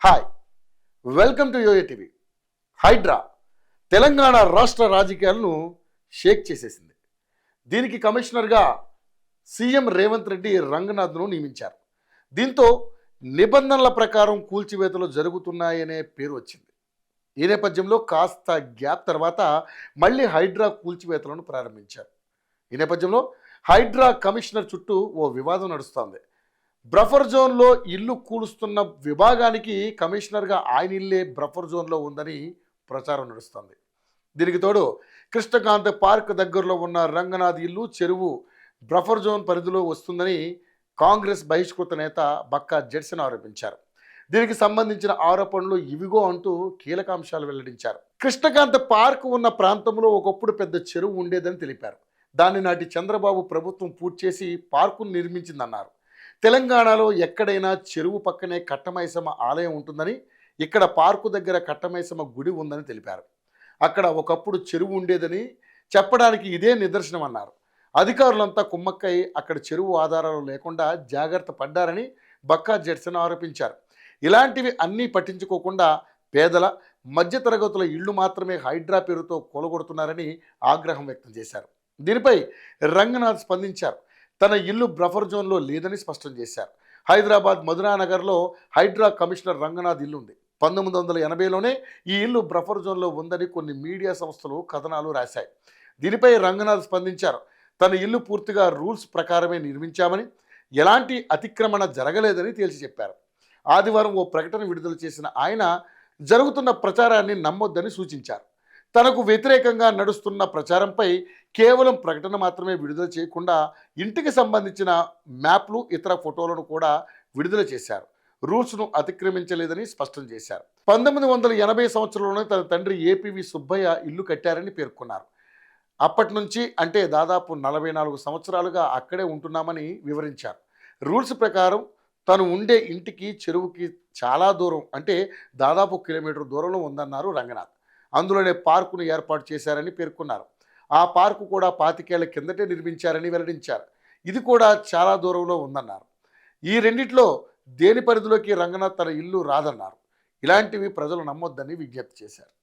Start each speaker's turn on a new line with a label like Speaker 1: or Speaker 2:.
Speaker 1: Hi, welcome to YoYo TV. HYDRAA Telangana రాష్ట్ర రాజకీయాలను షేక్ చేసేసింది. దీనికి కమిషనర్గా సీఎం రేవంత్ రెడ్డి రంగనాథ్ను నియమించారు. దీంతో నిబంధనల ప్రకారం కూల్చివేతలు జరుగుతున్నాయనే పేరు వచ్చింది. ఈ నేపథ్యంలో కాస్త గ్యాప్ తర్వాత మళ్ళీ హైడ్రా కూల్చివేతలను ప్రారంభించారు. ఈ నేపథ్యంలో హైడ్రా కమిషనర్ చుట్టూ ఓ వివాదం నడుస్తోంది. బఫర్ జోన్లో ఇల్లు కూలుస్తున్న విభాగానికి కమిషనర్గా ఆయన ఇల్లే బఫర్ జోన్లో ఉందని ప్రచారం నడుస్తోంది. దీనికి తోడు కృష్ణకాంత్ పార్క్ దగ్గరలో ఉన్న రంగనాథ్ ఇల్లు చెరువు బఫర్ జోన్ పరిధిలో వస్తుందని కాంగ్రెస్ బహిష్కృత నేత బక్కా జడ్సన్ ఆరోపించారు. దీనికి సంబంధించిన ఆరోపణలు ఇవిగో అంటూ కీలక అంశాలు వెల్లడించారు. కృష్ణకాంత్ పార్క్ ఉన్న ప్రాంతంలో ఒకప్పుడు పెద్ద చెరువు ఉండేదని తెలిపారు. దాన్ని నాటి చంద్రబాబు ప్రభుత్వం పూర్తి చేసి పార్కును నిర్మించిందన్నారు. తెలంగాణలో ఎక్కడైనా చెరువు పక్కనే కట్టమైసమ్మ ఆలయం ఉంటుందని, ఇక్కడ పార్కు దగ్గర కట్టమైసమ్మ గుడి ఉందని తెలిపారు. అక్కడ ఒకప్పుడు చెరువు ఉండేదని చెప్పడానికి ఇదే నిదర్శనం అన్నారు. అధికారులంతా కుమ్మక్కై అక్కడ చెరువు ఆధారాలు లేకుండా జాగ్రత్త పడ్డారని బక్కా జడ్సన్ ఆరోపించారు. ఇలాంటివి అన్నీ పట్టించుకోకుండా పేదల మధ్యతరగతుల ఇళ్లు మాత్రమే హైడ్రా పేరుతో కొలగొడుతున్నారని ఆగ్రహం వ్యక్తం చేశారు. దీనిపై రంగనాథ్ స్పందించారు. తన ఇల్లు బఫర్ జోన్లో లేదని స్పష్టం చేశారు. హైదరాబాద్ మధురానగర్లో హైడ్రా కమిషనర్ రంగనాథ్ ఇల్లు ఉంది. 1980లోనే ఈ ఇల్లు బఫర్ జోన్లో ఉందని కొన్ని మీడియా సంస్థలు కథనాలు రాశాయి. దీనిపై రంగనాథ్ స్పందించారు. తన ఇల్లు పూర్తిగా రూల్స్ ప్రకారమే నిర్మించామని, ఎలాంటి అతిక్రమణ జరగలేదని తేల్చి చెప్పారు. ఆదివారం ఓ ప్రకటన విడుదల చేసిన ఆయన జరుగుతున్న ప్రచారాన్ని నమ్మొద్దని సూచించారు. తనకు వ్యతిరేకంగా నడుస్తున్న ప్రచారంపై కేవలం ప్రకటన మాత్రమే విడుదల చేయకుండా ఇంటికి సంబంధించిన మ్యాప్లు, ఇతర ఫోటోలను కూడా విడుదల చేశారు. రూల్స్ను అతిక్రమించలేదని స్పష్టం చేశారు. 1980 సంవత్సరంలోనే తన తండ్రి ఏపీవి సుబ్బయ్య ఇల్లు కట్టారని పేర్కొన్నారు. అప్పటి నుంచి అంటే దాదాపు 44 సంవత్సరాలుగా అక్కడే ఉంటున్నామని వివరించారు. రూల్స్ ప్రకారం తను ఉండే ఇంటికి చెరువుకి చాలా దూరం, అంటే దాదాపు కిలోమీటర్ దూరంలో ఉందన్నారు రంగనాథ్. అందులోనే పార్కును ఏర్పాటు చేశారని పేర్కొన్నారు. ఆ పార్కు కూడా 25 ఏళ్ల కిందటే నిర్మించారని వెల్లడించారు. ఇది కూడా చాలా దూరంలో ఉందన్నారు. ఈ రెండిట్లో దేని పరిధిలోకి రంగనాథ్ తన ఇల్లు రాదన్నారు. ఇలాంటివి ప్రజలు నమ్మొద్దని విజ్ఞప్తి చేశారు.